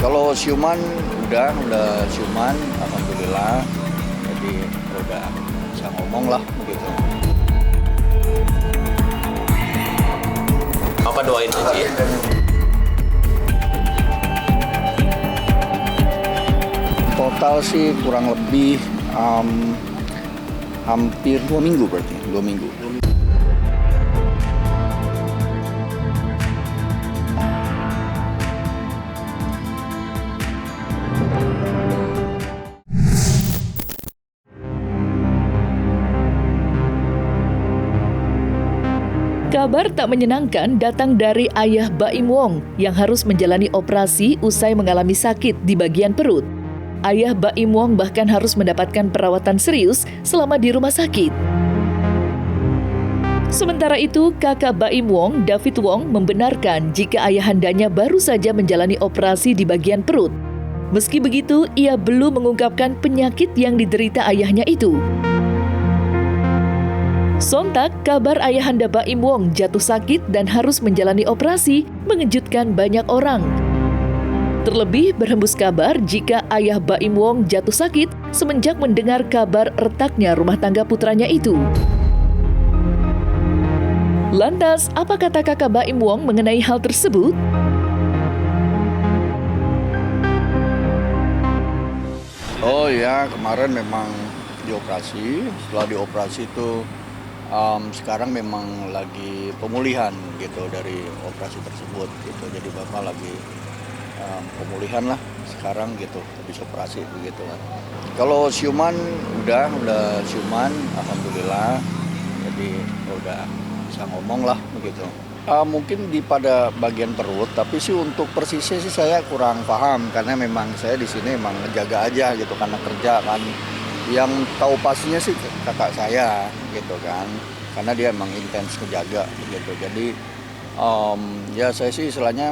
Kalau siuman udah siuman, alhamdulillah. Jadi udah bisa ngomong lah begitu. Apa doain aja ya? Total sih kurang lebih hampir 2 minggu berarti, 2 minggu. Kabar tak menyenangkan datang dari ayah Baim Wong yang harus menjalani operasi usai mengalami sakit di bagian perut. Ayah Baim Wong bahkan harus mendapatkan perawatan serius selama di rumah sakit. Sementara itu, kakak Baim Wong, David Wong, membenarkan jika ayahandanya baru saja menjalani operasi di bagian perut. Meski begitu, ia belum mengungkapkan penyakit yang diderita ayahnya itu. Sontak, kabar ayahanda Baim Wong jatuh sakit dan harus menjalani operasi mengejutkan banyak orang. Terlebih berhembus kabar jika ayah Baim Wong jatuh sakit semenjak mendengar kabar retaknya rumah tangga putranya itu. Lantas, apa kata kakak Baim Wong mengenai hal tersebut? Oh ya, kemarin memang dioperasi. Setelah dioperasi itu sekarang memang lagi pemulihan gitu dari operasi tersebut gitu. Jadi bapak lagi pemulihan lah sekarang gitu, habis operasi begitu. Kalau siuman udah siuman, alhamdulillah. Jadi udah bisa ngomong lah begitu. Mungkin pada bagian perut, tapi sih untuk persisnya sih saya kurang paham karena memang saya di sini emang ngejaga aja gitu karena kerja kan. Yang tahu pastinya sih kakak saya gitu kan, karena dia emang intens ngejaga gitu. Jadi ya saya sih istilahnya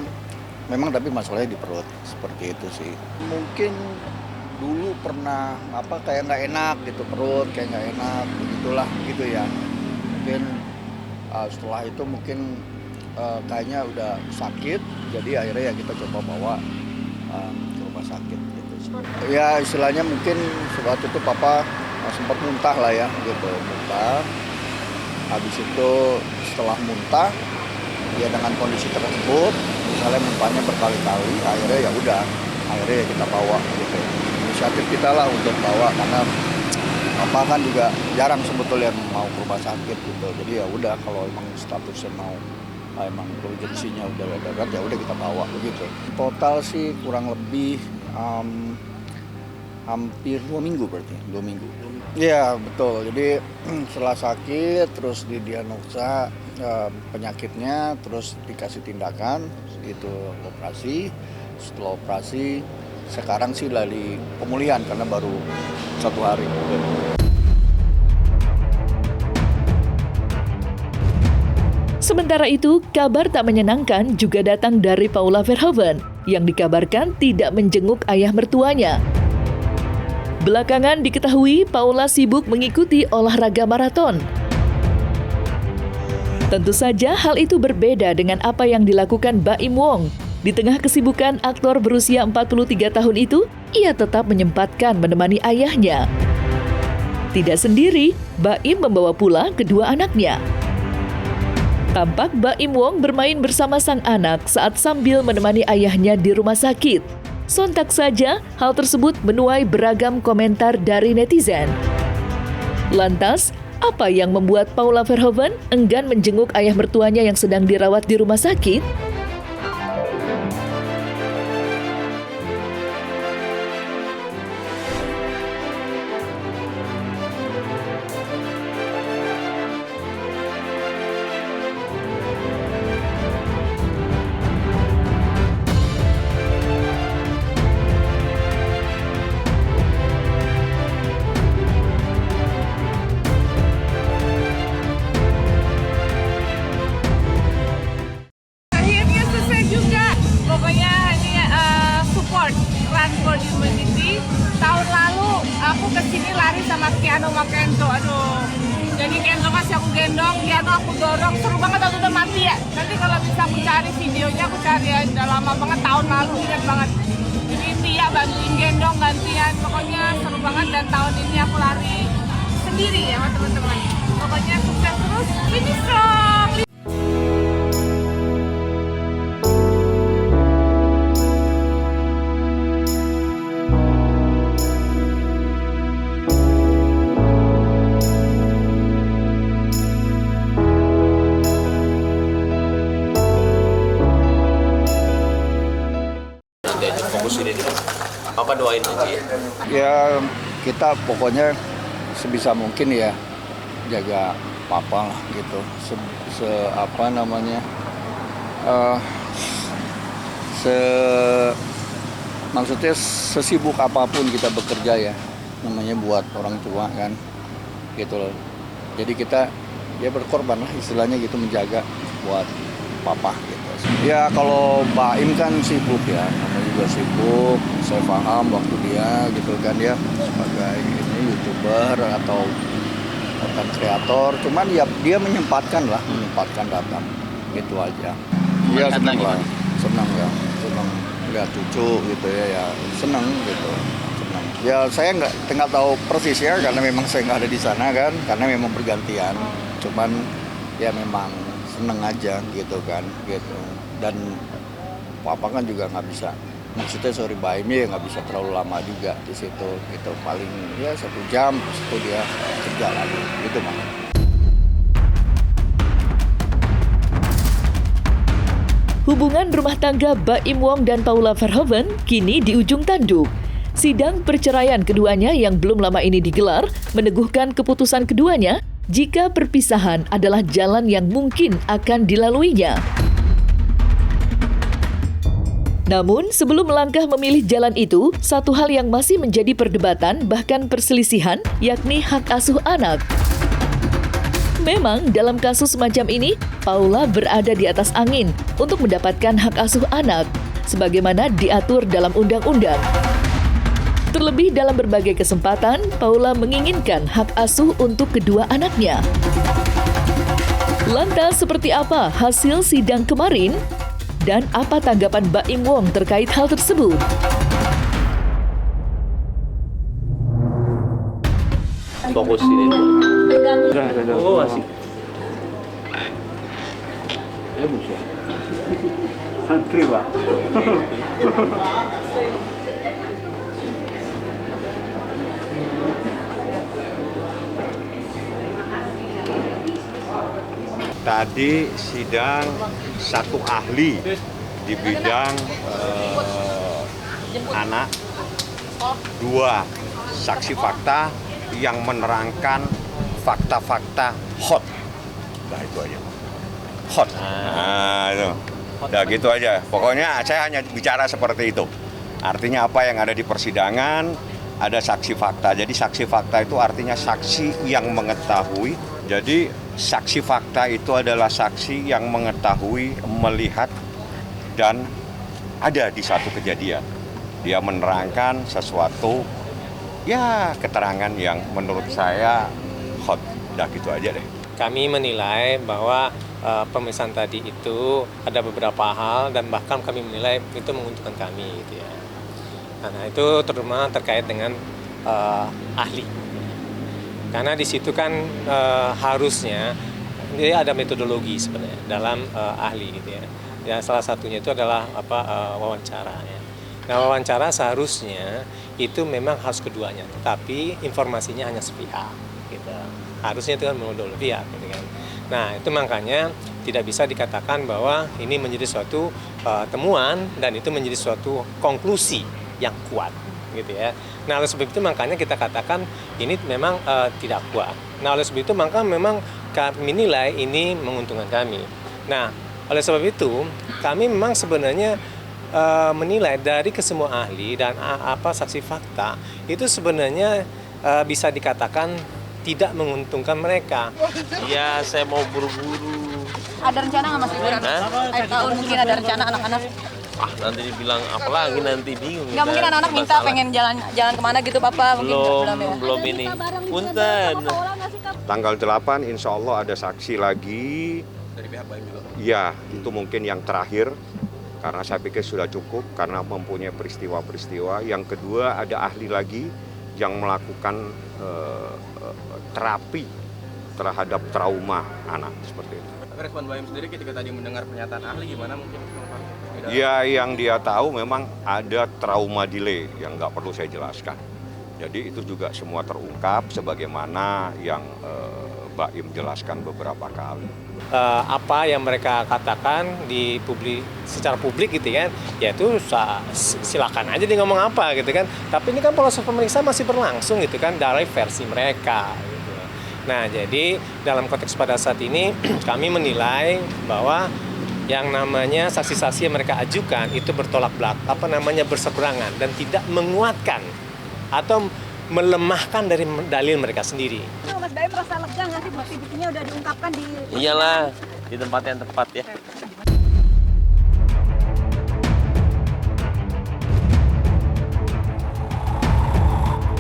memang tapi masalahnya di perut seperti itu sih. Mungkin dulu pernah kayak nggak enak gitu perut, kayak nggak enak begitulah gitu ya. Mungkin setelah itu mungkin kayaknya udah sakit, jadi akhirnya ya kita coba bawa ke rumah sakit gitu. Ya istilahnya mungkin waktu itu papa sempat muntah lah ya gitu, muntah. Habis itu setelah muntah, ya dengan kondisi tersebut, misalnya muntahnya berkali-kali, akhirnya ya udah, akhirnya ya kita bawa gitu. Inisiatif kita lah untuk bawa karena papa kan juga jarang sebetulnya mau ke rumah sakit gitu. Jadi ya udah kalau emang statusnya mau emang urgensinya udah darurat ya udah kita bawa begitu. Total sih kurang lebih hampir 2 minggu berarti, 2 minggu. Iya betul, jadi setelah sakit terus didiagnosa penyakitnya, terus dikasih tindakan, itu operasi. Setelah operasi sekarang sih lagi pemulihan karena baru 1 hari. Sementara itu, kabar tak menyenangkan juga datang dari Paula Verhoeven yang dikabarkan tidak menjenguk ayah mertuanya. Belakangan diketahui Paula sibuk mengikuti olahraga maraton. Tentu saja hal itu berbeda dengan apa yang dilakukan Baim Wong. Di tengah kesibukan aktor berusia 43 tahun itu, ia tetap menyempatkan menemani ayahnya. Tidak sendiri, Baim membawa pula kedua anaknya. Tampak Baim Wong bermain bersama sang anak saat sambil menemani ayahnya di rumah sakit. Sontak saja, hal tersebut menuai beragam komentar dari netizen. Lantas, apa yang membuat Paula Verhoeven enggan menjenguk ayah mertuanya yang sedang dirawat di rumah sakit? sama Keanu sama Kento, aduh. Jadi Kento kasih aku gendong, Keanu aku dorong, seru banget, aku udah mati ya. Nanti kalau bisa aku cari videonya, aku cari ya, udah lama banget, tahun lalu, ingat banget. Ini Tia bantuin gendong gantian, pokoknya seru banget dan tahun ini aku lari sendiri ya sama teman-teman. Pokoknya sukses terus, finish strong. Fokus ini dulu. Apa doain aja ya? Ya kita pokoknya sebisa mungkin ya jaga papa lah gitu. Apa namanya? Maksudnya sesibuk apapun kita bekerja ya, namanya buat orang tua kan, gitu loh. Jadi kita ya berkorban lah istilahnya gitu, menjaga buat papa gitu. Ya kalau Mbak Im kan sibuk ya, namanya juga sibuk. Saya paham waktu dia gitu kan ya sebagai ini YouTuber atau konten kreator. Cuman ya dia menyempatkan datang gitu aja. Dia senang lah, senang lihat cucu gitu ya senang gitu. Senang. Ya saya nggak tahu persis ya karena memang saya nggak ada di sana kan, karena memang bergantian. Cuman ya memang seneng aja gitu kan gitu. Dan papa kan juga nggak bisa, maksudnya sorry Mbak Imi ya nggak bisa terlalu lama juga di situ gitu, paling ya 1 jam itu dia kerja lagi gitu mah. Hubungan rumah tangga Baim Wong dan Paula Verhoeven kini di ujung tanduk. Sidang perceraian keduanya yang belum lama ini digelar meneguhkan keputusan keduanya jika perpisahan adalah jalan yang mungkin akan dilaluinya. Namun, sebelum melangkah memilih jalan itu, satu hal yang masih menjadi perdebatan bahkan perselisihan, yakni hak asuh anak. Memang, dalam kasus semacam ini, Paula berada di atas angin untuk mendapatkan hak asuh anak, sebagaimana diatur dalam undang-undang. Terlebih dalam berbagai kesempatan, Paula menginginkan hak asuh untuk kedua anaknya. Lantas, seperti apa hasil sidang kemarin? Dan apa tanggapan Baim Wong terkait hal tersebut? Fokus ini dulu. Udah. Oh, asik. Santri, Pak. Tadi sidang satu ahli di bidang anak, 2 saksi fakta yang menerangkan fakta-fakta hot. Nah itu aja. Hot. Nah itu. Udah gitu aja. Pokoknya saya hanya bicara seperti itu. Artinya apa yang ada di persidangan, ada saksi fakta. Jadi saksi fakta itu artinya saksi yang mengetahui. Jadi saksi fakta itu adalah saksi yang mengetahui, melihat, dan ada di satu kejadian. Dia menerangkan sesuatu, ya keterangan yang menurut saya hot. Udah gitu aja deh. Kami menilai bahwa pemeriksaan tadi itu ada beberapa hal dan bahkan kami menilai itu menguntungkan kami gitu ya. Karena itu terutama terkait dengan ahli. Karena di situ kan harusnya dia ada metodologi sebenarnya dalam ahli gitu ya. Ya salah satunya itu adalah wawancara ya. Nah, wawancara seharusnya itu memang harus keduanya, tetapi informasinya hanya sepihak gitu. Harusnya itu kan dua pihak gitu kan. Nah, itu makanya tidak bisa dikatakan bahwa ini menjadi suatu temuan dan itu menjadi suatu konklusi yang kuat gitu ya. Nah, oleh sebab itu makanya kita katakan ini memang tidak kuat. Nah, oleh sebab itu maka memang kami nilai ini menguntungkan kami. Nah, oleh sebab itu kami memang sebenarnya menilai dari kesemua ahli dan saksi fakta itu sebenarnya bisa dikatakan tidak menguntungkan mereka. Iya, saya mau buru-buru. Ada rencana nggak Mas liburan? Akhir tahun mungkin ada rencana anak-anak? Nanti dibilang apa lagi, nanti bingung. Nggak mungkin anak-anak minta pengen jalan kemana gitu Papa? Mungkin Belum ini. Punten. Tanggal 8 insya Allah ada saksi lagi. Dari pihak Baim juga? Iya, itu mungkin yang terakhir. Karena saya pikir sudah cukup karena mempunyai peristiwa-peristiwa. Yang kedua ada ahli lagi yang melakukan terapi terhadap trauma anak seperti itu. Respon Baim sendiri ketika tadi mendengar pernyataan ahli gimana mungkin? Ya yang dia tahu memang ada trauma delay yang nggak perlu saya jelaskan. Jadi itu juga semua terungkap sebagaimana yang Baim jelaskan beberapa kali. Apa yang mereka katakan di secara publik gitu kan, ya itu silakan aja dia ngomong apa gitu kan. Tapi ini kan proses pemeriksaan masih berlangsung gitu kan dari versi mereka. Gitu. Nah jadi dalam konteks pada saat ini kami menilai bahwa yang namanya saksi-saksi yang mereka ajukan itu bertolak belakang, berseberangan dan tidak menguatkan atau melemahkan dari dalil mereka sendiri. Mas Baim merasa lega nggak sih bukti-buktinya udah diungkapkan di... Iyalah, di tempat yang tepat ya.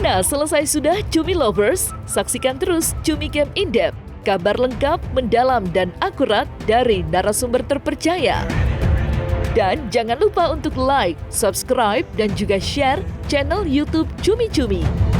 Nah, selesai sudah Cumi Lovers, saksikan terus Cumi Camp In-Depth, kabar lengkap, mendalam, dan akurat dari narasumber terpercaya. Dan jangan lupa untuk like, subscribe, dan juga share channel YouTube Cumi Cumi.